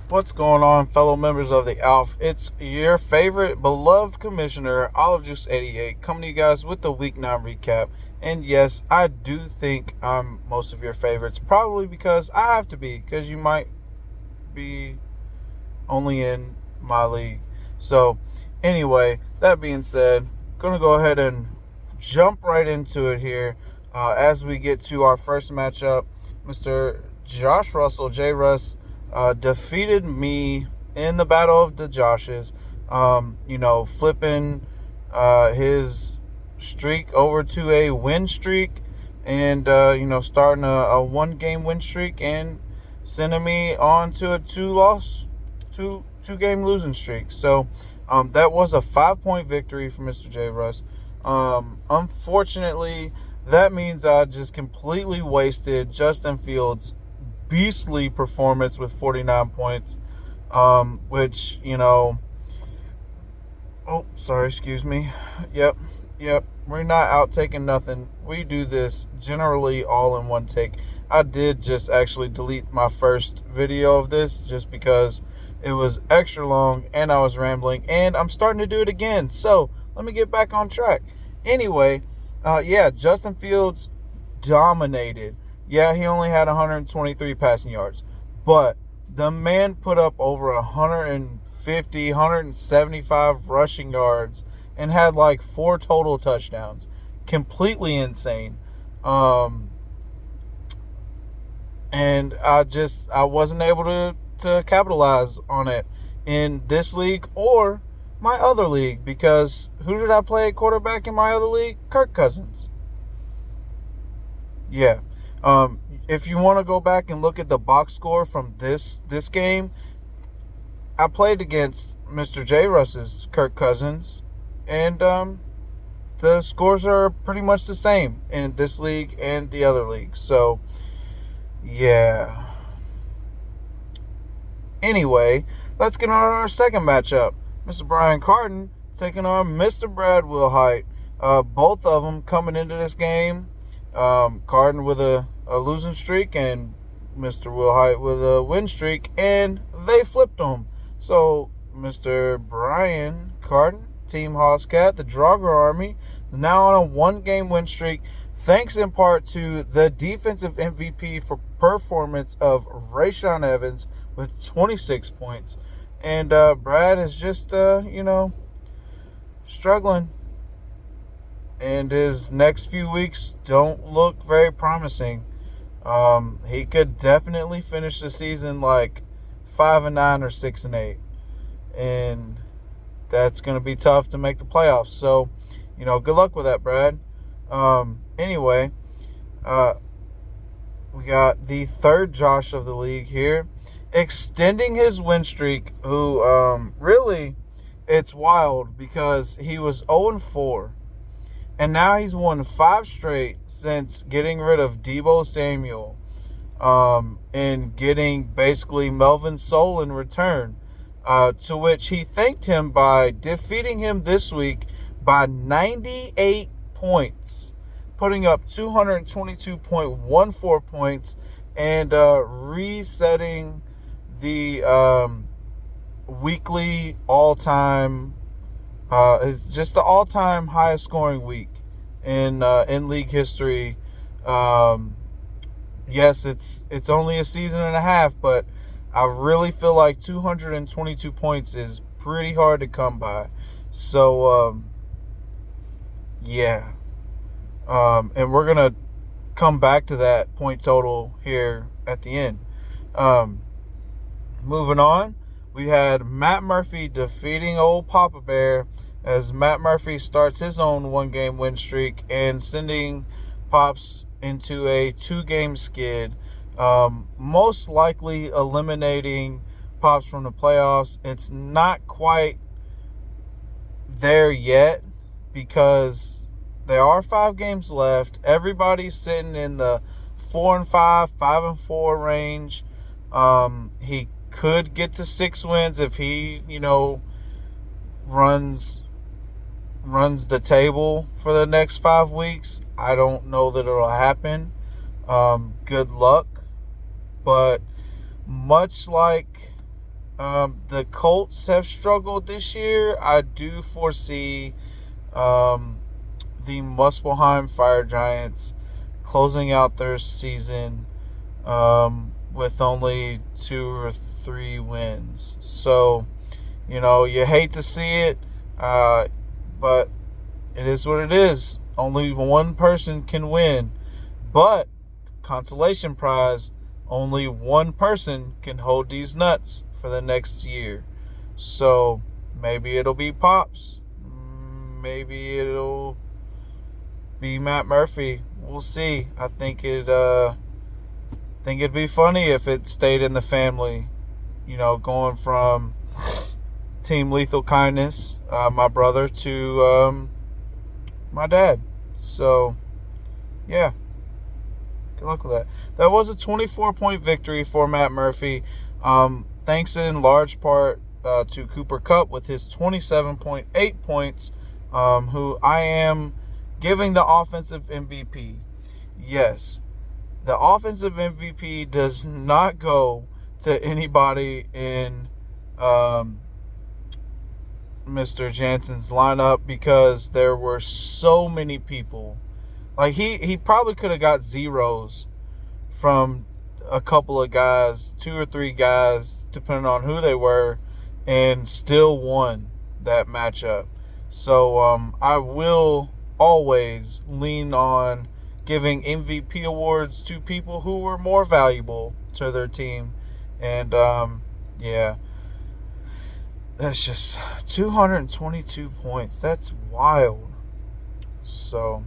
What's going on, fellow members of the A.L.F? It's your favorite beloved commissioner, Olive Juice 88, coming to you guys with the Week 9 recap. And yes, I do think I'm most of your favorites, probably because I have to be, because you might be only in my league. So, anyway, that being said, gonna go ahead and jump right into it here as we get to our first matchup. Mr. Josh Russell, J. Russ, defeated me in the battle of the Joshes. Flipping his streak over to a win streak, and starting a one-game win streak and sending me on to a two game losing streak. So that was a 5 point victory for Mr. J. Russ. Unfortunately, that means I just completely wasted Justin Fields' beastly performance with 49 points, which, oh, sorry, excuse me. Yep. We're not out taking nothing. We do this generally all in one take. I did just actually delete my first video of this just because it was extra long and I was rambling, and I'm starting to do it again. So let me get back on track. Anyway, Justin Fields dominated. Yeah, he only had 123 passing yards, but the man put up over 150, 175 rushing yards and had like 4 total touchdowns. Completely insane. And I wasn't able to capitalize on it in this league or my other league, because who did I play at quarterback in my other league? Kirk Cousins. Yeah. If you want to go back and look at the box score from this game, I played against Mr. J. Russ's Kirk Cousins, and the scores are pretty much the same in this league and the other league. So, yeah. Anyway, let's get on our second matchup. Mr. Brian Carton taking on Mr. Brad Wilhite. Both of them coming into this game. Carton with a losing streak and Mr. Wilhite with a win streak, and they flipped them. So, Mr. Brian Carton, Team Hoscat, the Draugr Army, now on a one-game win streak, thanks in part to the defensive MVP for performance of Rashawn Evans with 26 points. And Brad is just, struggling. And his next few weeks don't look very promising. He could definitely finish the season like 5-9 or 6-8. And that's going to be tough to make the playoffs. So, good luck with that, Brad. Anyway, we got the third Josh of the league here, extending his win streak, who really, it's wild because he was 0-4. And now he's won 5 straight since getting rid of Deebo Samuel, and getting basically Melvin Soul in return, to which he thanked him by defeating him this week by 98 points, putting up 222.14 points, and resetting the weekly all-time, is just the all-time highest scoring week in league history. Yes, it's only a season and a half, but I really feel like 222 points is pretty hard to come by. So yeah. And we're going to come back to that point total here at the end. Moving on, we had Matt Murphy defeating old Papa Bear as Matt Murphy starts his own one-game win streak and sending Pops into a 2-game skid, most likely eliminating Pops from the playoffs. It's not quite there yet because there are 5 games left. Everybody's sitting in the 4-5, 5-4 range. He could get to 6 wins if he, runs the table for the next 5 weeks. I don't know that it'll happen. Good luck. But much like The Colts have struggled this year. I do foresee the Muspelheim Fire Giants closing out their season with only 2 or 3 wins. So, you hate to see it, but it is what it is. Only one person can win. But, consolation prize, only one person can hold these nuts for the next year. So, maybe it'll be Pops. Maybe it'll be Matt Murphy. We'll see. I think it'd be funny if it stayed in the family. Going from Team Lethal Kindness, my brother, to my dad. So, yeah. Good luck with that. That was a 24-point victory for Matt Murphy. Thanks in large part to Cooper Kupp with his 27.8 points, who I am giving the offensive MVP. Yes, the offensive MVP does not go to anybody in Mr. Jansen's lineup because there were so many people. Like, he probably could have got zeros from a couple of guys, 2 or 3 guys, depending on who they were, and still won that matchup. So I will always lean on giving MVP awards to people who were more valuable to their team. And yeah, that's just 222 points. That's wild. So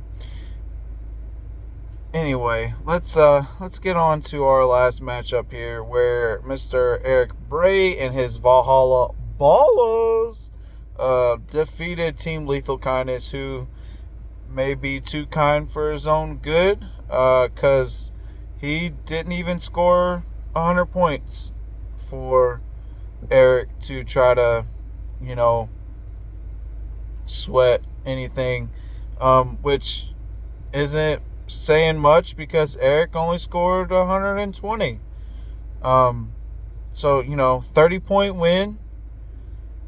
anyway, let's get on to our last matchup here, where Mr. Eric Bray and his Valhalla Ballas defeated Team Lethal Kindness, who may be too kind for his own good, because he didn't even score 100 points for Eric to try to, sweat anything, which isn't saying much because Eric only scored 120. So, 30-point win.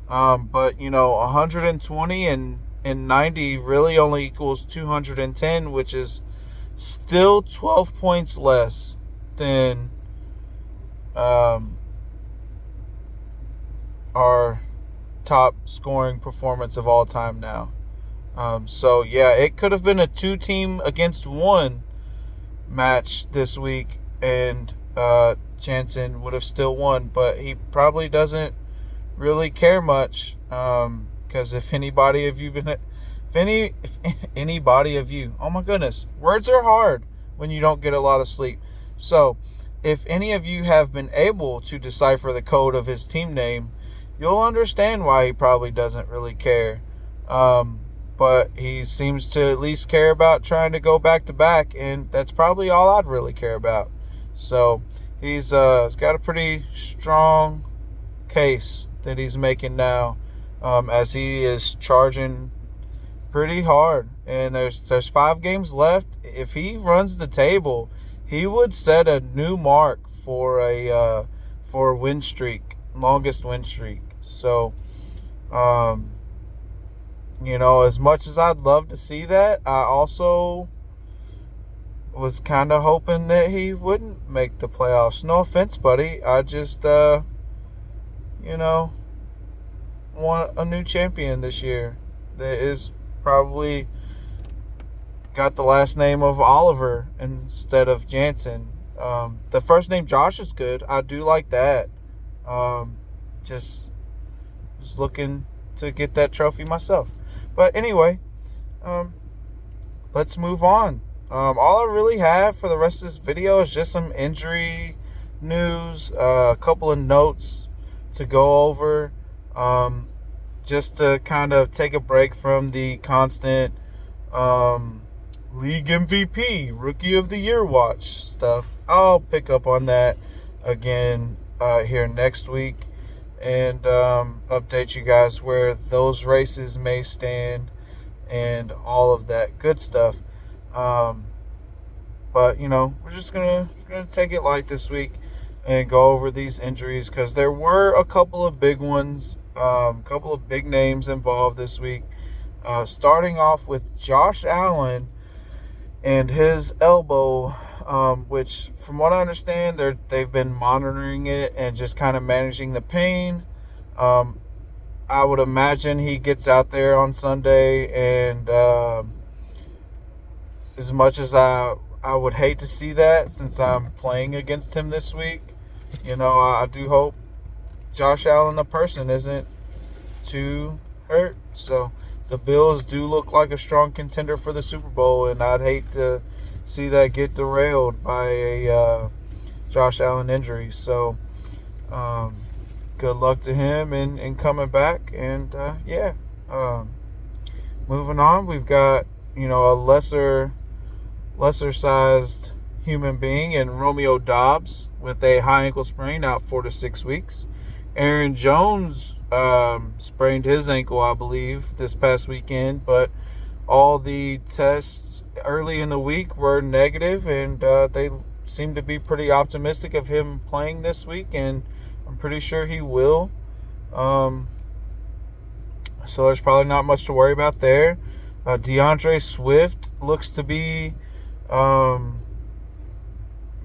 But, 120 and 90 really only equals 210, which is still 12 points less than our top scoring performance of all time now. So, yeah, it could have been a 2-team against 1 match this week, and Jansen would have still won, but he probably doesn't really care much, because if anybody of you, oh my goodness, words are hard when you don't get a lot of sleep. So, if any of you have been able to decipher the code of his team name, you'll understand why he probably doesn't really care. But he seems to at least care about trying to go back-to-back, and that's probably all I'd really care about. So he's got a pretty strong case that he's making now, as he is charging pretty hard. And there's 5 games left. If he runs the table, he would set a new mark for a win streak, longest win streak. So, as much as I'd love to see that, I also was kind of hoping that he wouldn't make the playoffs. No offense, buddy. I just, want a new champion this year that is probably got the last name of Oliver instead of Jansen. The first name Josh is good. I do like that. Just looking to get that trophy myself. But anyway, let's move on. All I really have for the rest of this video is just some injury news, a couple of notes to go over, just to kind of take a break from the constant league MVP, Rookie of the Year watch stuff. I'll pick up on that again here next week, and update you guys where those races may stand and all of that good stuff. But we're just gonna take it light this week and go over these injuries because there were a couple of big ones, a couple of big names involved this week. Starting off with Josh Allen and his elbow, which, from what I understand, they've been monitoring it and just kind of managing the pain. I would imagine he gets out there on Sunday, and as much as I would hate to see that since I'm playing against him this week, I do hope Josh Allen, the person, isn't too hurt. So the Bills do look like a strong contender for the Super Bowl, and I'd hate to see that get derailed by a Josh Allen injury. So good luck to him in coming back. And moving on, we've got a lesser sized human being in Romeo Doubs with a high ankle sprain, out 4 to 6 weeks. Aaron Jones sprained his ankle, I believe, this past weekend, but all the tests early in the week were negative, and they seem to be pretty optimistic of him playing this week, and I'm pretty sure he will. So there's probably not much to worry about there. DeAndre Swift looks to be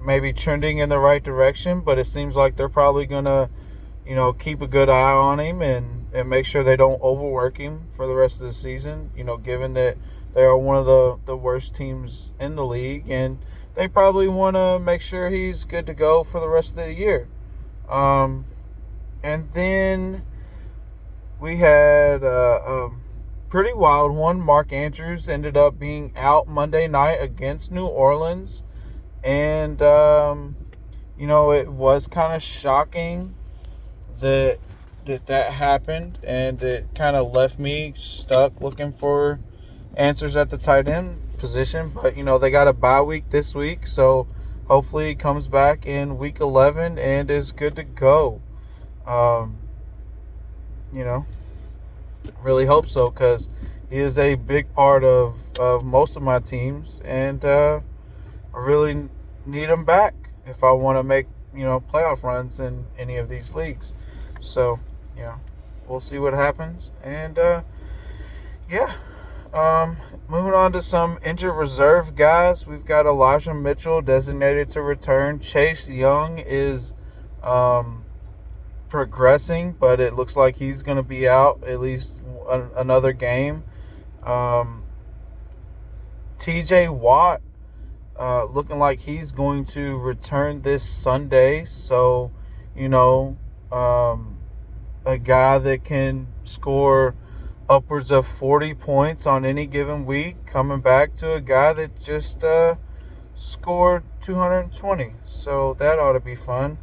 maybe trending in the right direction, but it seems like they're probably going to keep a good eye on him and make sure they don't overwork him for the rest of the season, given that they are one of the worst teams in the league, and they probably want to make sure he's good to go for the rest of the year. And then we had a pretty wild one. Mark Andrews ended up being out Monday night against New Orleans, and it was kind of shocking that happened, and it kind of left me stuck looking for answers at the tight end position. But they got a bye week this week, so hopefully he comes back in week 11 and is good to go. Really hope so, because he is a big part of most of my teams, and I really need him back if I want to make playoff runs in any of these leagues. So we'll see what happens. And moving on to some injured reserve guys, we've got Elijah Mitchell designated to return. Chase Young is progressing, but it looks like he's going to be out at least another game. TJ Watt looking like he's going to return this Sunday. So, a guy that can score upwards of 40 points on any given week, coming back to a guy that just scored 220. So that ought to be fun.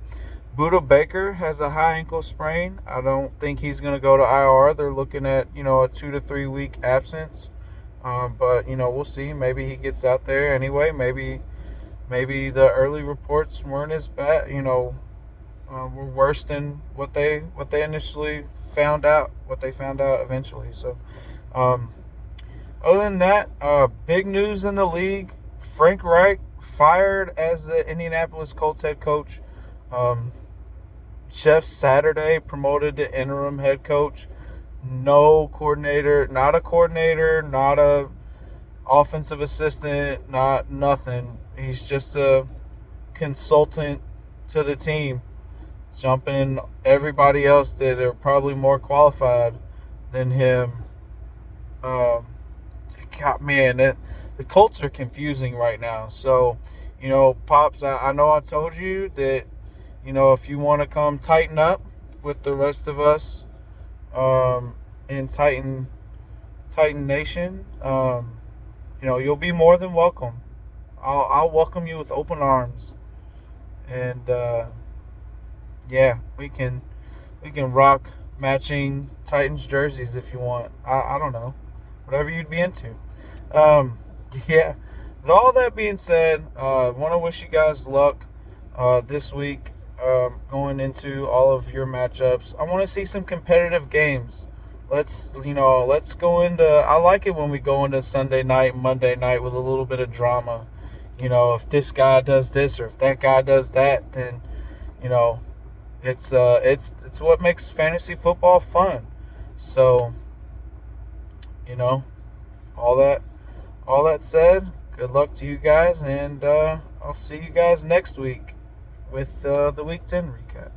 Buda Baker has a high ankle sprain. I don't think he's going to go to IR. They're looking at, a 2 to 3 week absence. But, we'll see. Maybe he gets out there anyway. Maybe the early reports weren't as bad, were worse than what they initially found out, what they found out eventually. So, other than that, big news in the league. Frank Reich fired as the Indianapolis Colts head coach. Jeff Saturday promoted to interim head coach. No coordinator, not a offensive assistant, not nothing. He's just a consultant to the team, jumping everybody else that are probably more qualified than him. The Colts are confusing right now. So, Pops, I know I told you that, if you want to come tighten up with the rest of us in Titan Nation, you'll be more than welcome. I'll welcome you with open arms. And we can rock matching Titans jerseys if you want. I don't know, whatever you'd be into. With all that being said, want to wish you guys luck this week, going into all of your matchups. I want to see some competitive games. Let's go into. I like it when we go into Sunday night, Monday night with a little bit of drama. If this guy does this or if that guy does that, then You know, it's what makes fantasy football fun. So, you know, all that all that said, good luck to you guys, and I'll see you guys next week with the Week 10 recap.